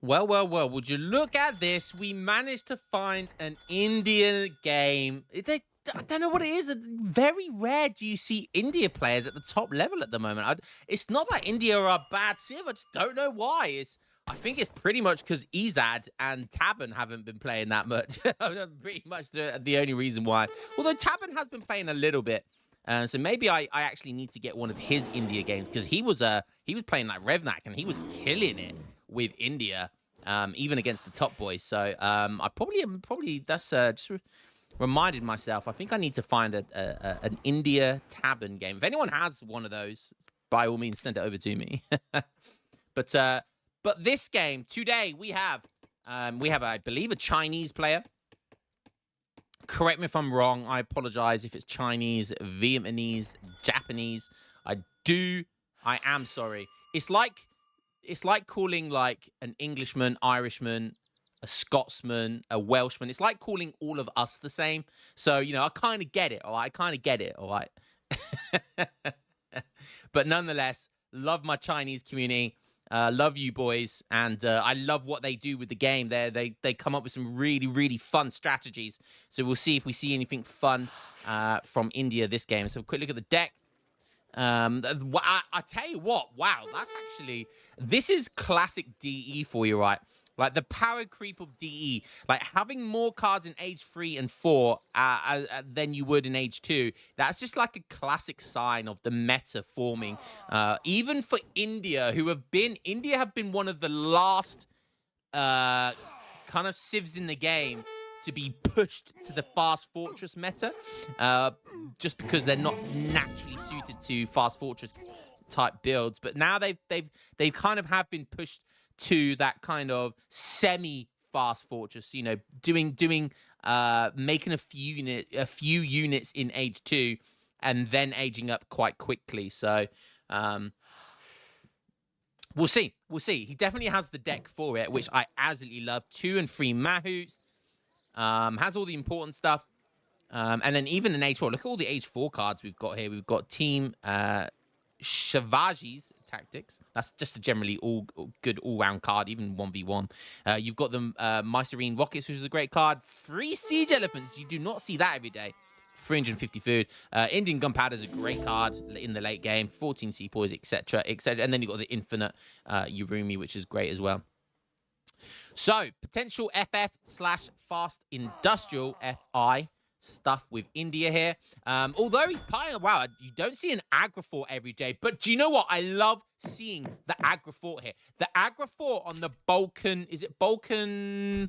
Well, well, well, would you look at this? We managed to find an Indian game. I don't know what it is. Very rare do you see India players at the top level at the moment. It's not that India are a bad civ. I just don't know why. I think it's pretty much because Izad and Taban haven't been playing that much. Pretty much the only reason why. Although Taban has been playing a little bit. So maybe I actually need to get one of his India games because he was playing like Revnak and he was killing it with India, even against the top boys. So I probably that's just reminded myself. I think I need to find an India Taban game. If anyone has one of those, by all means send it over to me. But this game today we have I believe a Chinese player. Correct me if I'm wrong. I apologize if it's Chinese, Vietnamese, Japanese. I am sorry. It's like calling like an Englishman, Irishman, a Scotsman, a Welshman. It's like calling all of us the same. So, I kind of get it, all right? I kind of get it, all right? But nonetheless, love my Chinese community. Love you boys, and I love what they do with the game. They come up with some really, really fun strategies. So we'll see if we see anything fun from India this game. So a quick look at the deck. I tell you what, wow, this is classic DE for you, right? Like the power creep of DE, like having more cards in age 3 and 4 than you would in age 2. That's just like a classic sign of the meta forming. Even for India, India have been one of the last kind of civs in the game to be pushed to the fast fortress meta, just because they're not naturally suited to fast fortress type builds. But now they've kind of have been pushed to that kind of semi fast fortress, making a few units in age 2 and then aging up quite quickly. So we'll see. He definitely has the deck for it, which I absolutely love. 2 and 3 Mahouts, has all the important stuff, and then even in age 4, look at all the age 4 cards we've got here. We've got Team Shivaji's Tactics. That's just a generally good all-round card, even 1v1. You've got the Mycerine Rockets, which is a great card. 3 Siege Elephants. You do not see that every day. 350 food. Indian Gunpowder is a great card in the late game. 14 Sepoys, etc., etc. And then you've got the Infinite Urumi, which is great as well. So, potential FF/Fast Industrial FI stuff with India here. Although he's playing, wow, you don't see an Agrafort every day. But do you know what? I love seeing the Agrafort here. The Agrafort on the Balkan, is it Balkan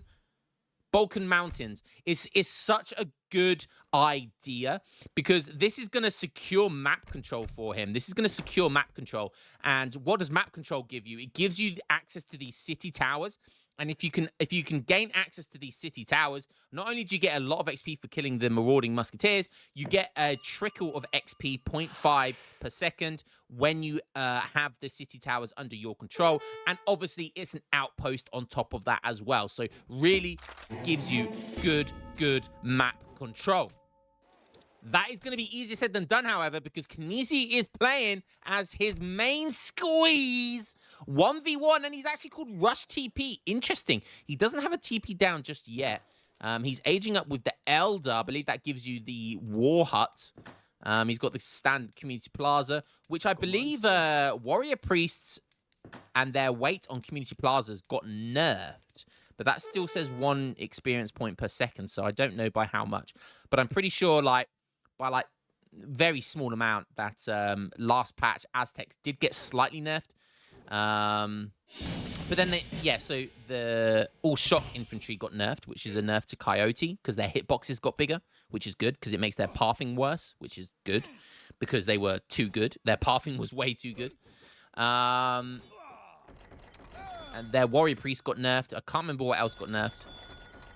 Mountains is such a good idea because this is going to secure map control for him. This is going to secure map control. And what does map control give you? It gives you access to these city towers. And if you can gain access to these city towers, not only do you get a lot of XP for killing the marauding musketeers, you get a trickle of XP 0.5 per second when you have the city towers under your control. And obviously, it's an outpost on top of that as well. So really gives you good map control. That is going to be easier said than done, however, because Kinesi is playing as his main squeeze 1v1, and he's actually called Rush TP. Interesting. He doesn't have a TP down just yet. He's aging up with the Elder. I believe that gives you the War Hut. He's got the standard Community Plaza, which I believe Warrior Priests and their weight on Community Plazas got nerfed. But that still says 1 experience point per second, so I don't know by how much. But I'm pretty sure, by very small amount, that last patch Aztecs did get slightly nerfed. But then so the all shock infantry got nerfed, which is a nerf to Coyote because their hitboxes got bigger, which is good because it makes their pathing worse, which is good because they were too good. Their pathing was way too good. And their warrior priest got nerfed. I can't remember what else got nerfed.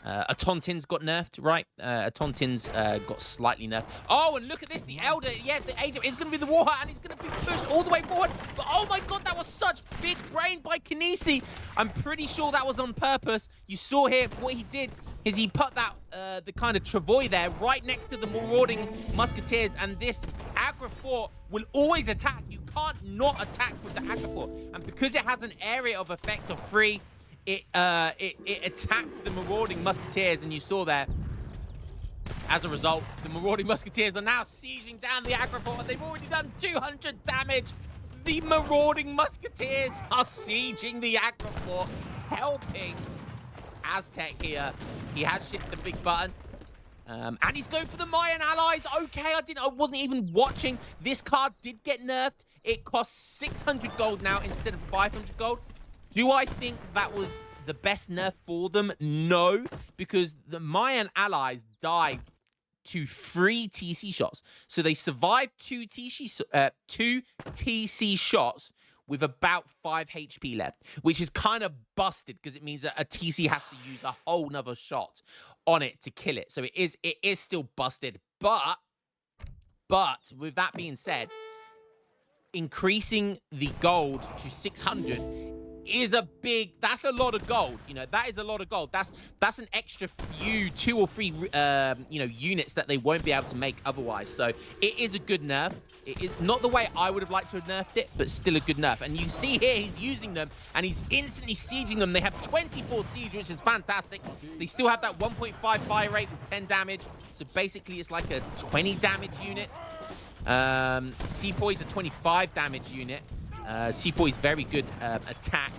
A Tontin's got nerfed, right? A Tontin's got slightly nerfed. Oh, and look at this. The Elder, yeah, the Agent is going to be the War Hut, and he's going to be pushed all the way forward. But, oh, my God, that was such big brain by Kinesi. I'm pretty sure that was on purpose. You saw here what he did is he put that, the kind of travois there right next to the marauding musketeers, and this Agrafort will always attack. You can't not attack with the Agrafort. And because it has an area of effect of 3, it attacked the marauding musketeers, and you saw there. As a result, the marauding musketeers are now sieging down the aggro fort, and they've already done 200 damage. The marauding musketeers are sieging the aggro fort, helping Aztec here. He has shipped the big button. And he's going for the Mayan Allies. Okay, I wasn't even watching. This card did get nerfed. It costs 600 gold now instead of 500 gold. Do I think that was the best nerf for them? No, because the Mayan Allies died to 3 TC shots. So they survived 2 TC shots with about 5 HP left, which is kind of busted because it means that a TC has to use a whole nother shot on it to kill it. So it is still busted. But with that being said, increasing the gold to 600 is that's a lot of gold. You know, that is a lot of gold. That's an extra few 2 or 3 units that they won't be able to make otherwise. So it is a good nerf. It is not the way I would have liked to have nerfed it, but still a good nerf. And you see here he's using them and he's instantly sieging them. They have 24 siege, which is fantastic. They still have that 1.5 fire rate with 10 damage. So basically it's like a 20 damage unit. Sepoy's a 25 damage unit. Sepoy's very good attack.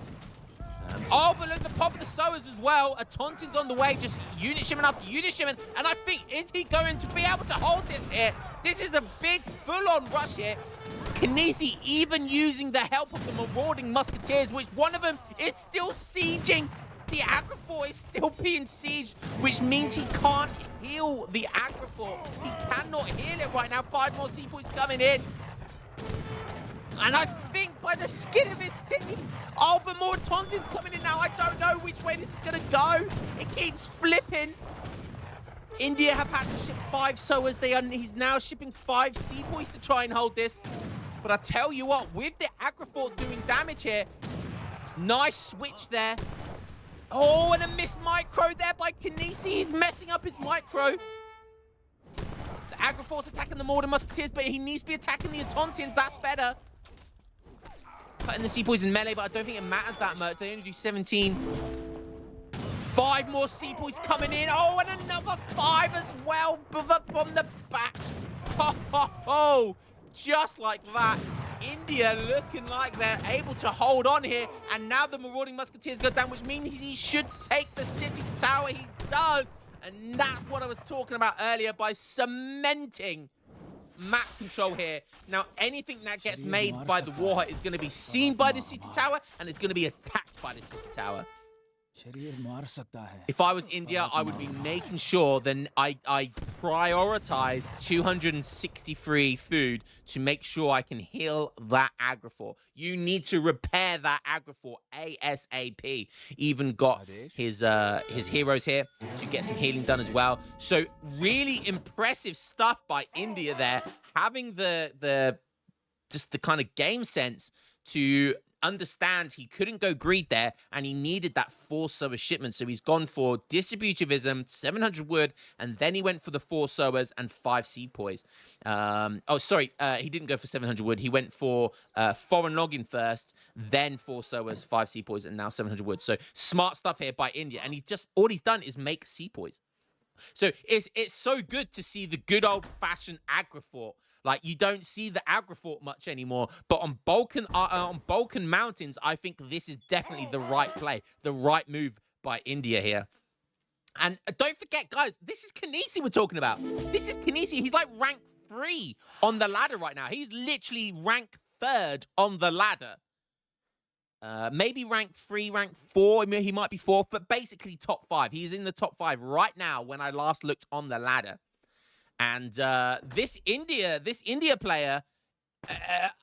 Oh, but look, the pop of the sowers as well. A Tauntaun's on the way, just unit shipment after unit shipment. And I think, is he going to be able to hold this here? This is a big full-on rush here. Kinesi even using the help of the marauding musketeers, which one of them is still sieging. The aggro fort is still being sieged, which means he can't heal the aggro fort. He cannot heal it right now. 5 more Sepoys coming in. And I think by the skin of his teeth, oh, but more Tauntaun's coming in now. I don't know which way this is going to go. It keeps flipping. India have had to ship 5 sowers. He's now shipping 5 Sepoys to try and hold this. But I tell you what, with the aggro fort doing damage here, nice switch there. Oh, and a missed micro there by Kinesi. He's messing up his micro. The aggro fort's attacking the Morden Musketeers, but he needs to be attacking the Tauntaun's. That's better. Putting the Sepoys in melee, but I don't think it matters that much. They only do 17. 5 more Sepoys coming in. Oh, and another 5 as well from the back. Ho, ho, ho. Just like that. India looking like they're able to hold on here. And now the marauding musketeers go down, which means he should take the city tower. He does. And that's what I was talking about earlier by cementing map control here. Now, anything that gets made by the Warhawk is going to be seen by the city tower, and it's going to be attacked by the city tower. If I was India, I would be making sure then I prioritize 263 food to make sure I can heal that aggro fort. You need to repair that aggro fort ASAP. Even got his heroes here to get some healing done as well. So really impressive stuff by India there, having the kind of game sense to understand he couldn't go greed there, and he needed that 4 sower shipment. So he's gone for distributivism, 700 wood, and then he went for the 4 sowers and 5 sepoys. He didn't go for 700 wood. He went for foreign logging first, then 4 sowers, 5 sepoys, and now 700 wood. So smart stuff here by India, and all he's done is make sepoys. So it's so good to see the good old-fashioned aggro fort. Like, you don't see the aggro fort much anymore, but on Balkan Mountains, I think this is definitely the right play, the right move by India here. And don't forget, guys, this is Kinesi we're talking about. This is Kinesi. He's like rank 3 on the ladder right now. He's literally rank 3rd on the ladder. Maybe rank 3, rank 4. I mean, he might be 4th, but basically top 5. He's in the top 5 right now when I last looked on the ladder. And this India player,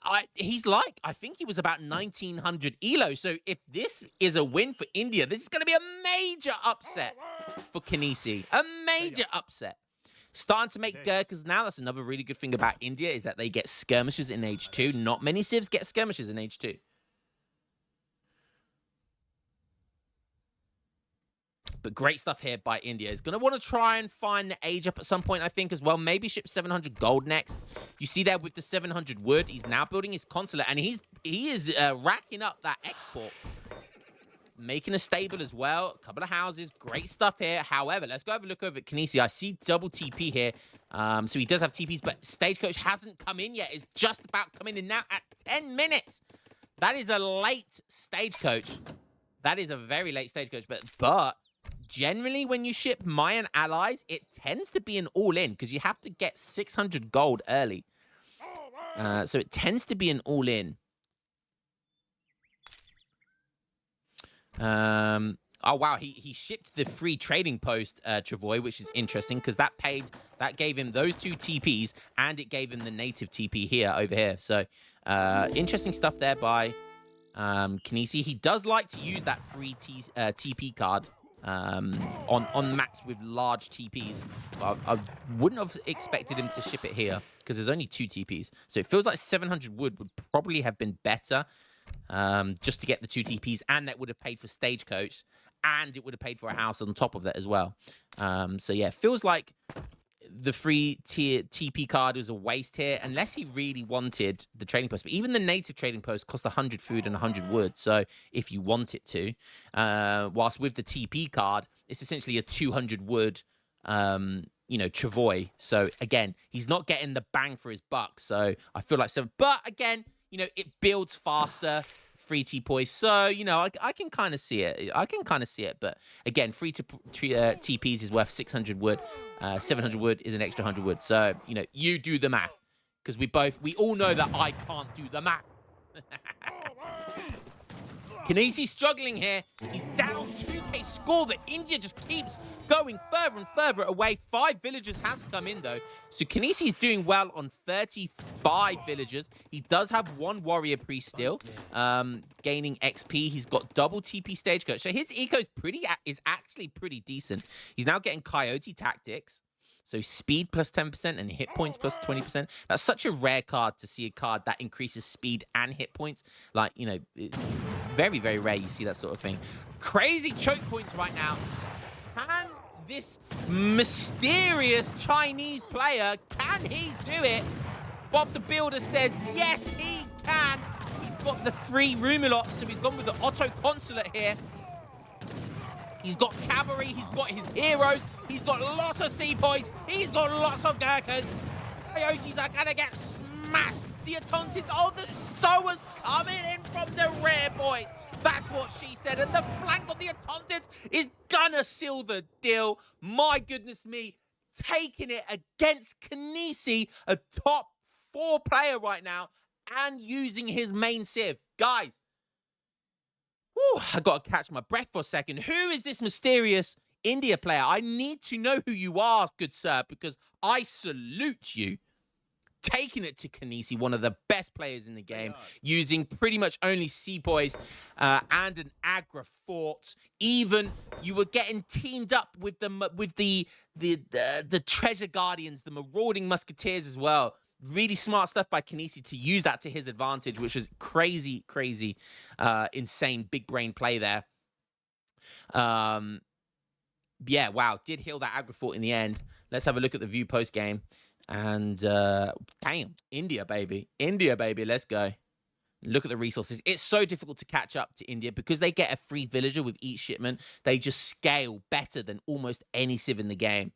I think he was about 1900 elo. So if this is a win for India, this is going to be a major upset for Kinesi. A major upset. Starting to make Gurkhas now. That's another really good thing about India, is that they get skirmishes in Age 2. Not many civs get skirmishes in Age 2. But great stuff here by India. He's going to want to try and find the age up at some point, I think, as well. Maybe ship 700 gold next. You see there with the 700 wood, he's now building his consulate, and he is racking up that export. making a stable as well. A couple of houses. Great stuff here. However, let's go have a look over at Kinesi. I see double TP here. So he does have TPs, but Stagecoach hasn't come in yet. It's just about coming in now at 10 minutes. That is a late Stagecoach. That is a very late Stagecoach. But generally, when you ship Mayan Allies, it tends to be an all-in because you have to get 600 gold early. So it tends to be an all-in. Oh wow, he shipped the free trading post, Travoy, which is interesting because that gave him those 2 TPs and it gave him the native TP over here. So interesting stuff there by Kinesi. He does like to use that free TP card on maps with large TPs. But I wouldn't have expected him to ship it here because there's only 2 TPs. So it feels like 700 wood would probably have been better. Just to get the 2 TPs, and that would have paid for Stagecoach, and it would have paid for a house on top of that as well. So yeah, it feels like the free TP card was a waste here, unless he really wanted the trading post. But even the native trading post cost 100 food and 100 wood, so if you want it to. Whilst with the TP card, it's essentially a 200 wood, Travoy. So again, he's not getting the bang for his buck. So I feel like but again, it builds faster, free T-Poise. So, I can kind of see it. But again, free TPs is worth 600 wood. 700 wood is an extra 100 wood. So, you do the math. Because we all know that I can't do the math. Kinesi's struggling here. He's down 2k score. The India just keeps going further and further away. 5 villagers has come in, though. So Kinesi is doing well on 35 villagers. He does have 1 warrior priest still, gaining XP. He's got double TP Stagecoach. So his eco is actually pretty decent. He's now getting Coyote Tactics. So speed plus 10% and hit points plus 20%. That's such a rare card to see a card that increases speed and hit points. Like, it's very, very rare you see that sort of thing. Crazy choke points right now. Can this mysterious Chinese player, can he do it? Bob the Builder says, yes, he can. He's got the free Rumulot, so he's gone with the Otto Consulate here. He's got cavalry, he's got his heroes, he's got lots of sepoys, he's got lots of Gurkhas. Coyotes are gonna get smashed. The Atontins, the sowers coming in from the rear, boys. That's what she said. And the flank of the Atontins is gonna seal the deal. My goodness me, taking it against Kinesi, a top 4 player right now, and using his main civ. Guys, I got to catch my breath for a second. Who is this mysterious India player? I need to know who you are, good sir, because I salute you. Taking it to Kinesi, one of the best players in the game, using pretty much only sepoys and an Agra fort. Even you were getting teamed up with the treasure guardians, the marauding musketeers as well. Really smart stuff by Kinesi to use that to his advantage, which was crazy, insane big brain play there. Yeah, wow, did heal that Agra fort in the end. Let's have a look at the view post game. And damn, India, baby, let's go. Look at the resources. It's so difficult to catch up to India because they get a free villager with each shipment. They just scale better than almost any civ in the game.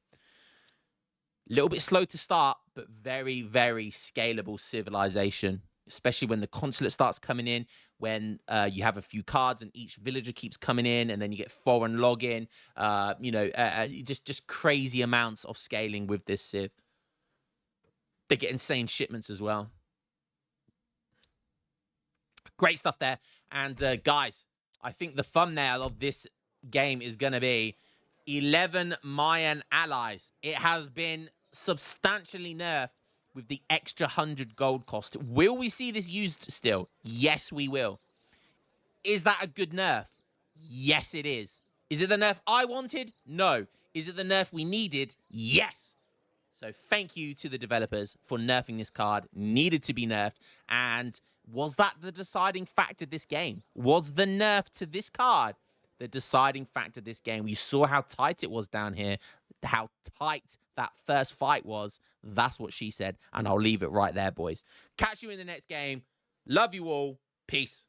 A little bit slow to start, but very, very scalable civilization, especially when the consulate starts coming in, when you have a few cards and each villager keeps coming in, and then you get foreign login, just crazy amounts of scaling with this civ. They get insane shipments as well. Great stuff there. And guys, I think the thumbnail of this game is going to be 11 Mayan Allies. It has been substantially nerfed with the extra 100 gold cost. Will we see this used still? Yes, we will. Is that a good nerf? Yes, it is. Is it the nerf I wanted? No. Is it the nerf we needed? Yes. So thank you to the developers for nerfing this card. Needed to be nerfed. And was that the deciding factor this game? Was the nerf to this card the deciding factor this game? We saw how tight it was down here, how tight that first fight was. That's what she said. And I'll leave it right there, boys. Catch you in the next game. Love you all. Peace.